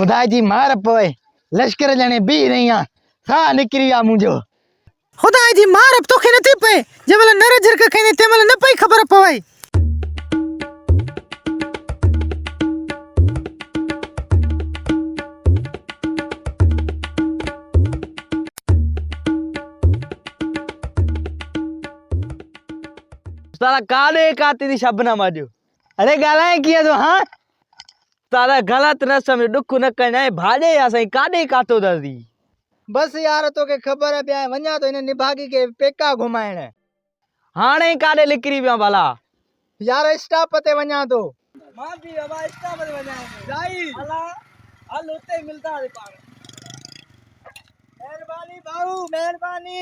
खुदा जी मार पवे लश्कर जने बी रहिया खा निकरिया मुंजो खुदा जी मार अब तो खे नथी पे जेमल नर झरक खेने तेमल न पई खबर पवे। साला काले काती दी शबना माजो अरे गालाए किया तो हां साला गलत न समझ दुख न कने भाजे या सही काडे कातो ददी बस यार तो के खबर है ब्याह वन्या तो इने निभागी के पेका घुमाइण हाणे काडे लिकरी पिया भला यार स्टॉप ते वन्या तो मां भी हवा इसका बदे वना जाई हला हल होते मिलता है पाण मेहरबानी भाऊ मेहरबानी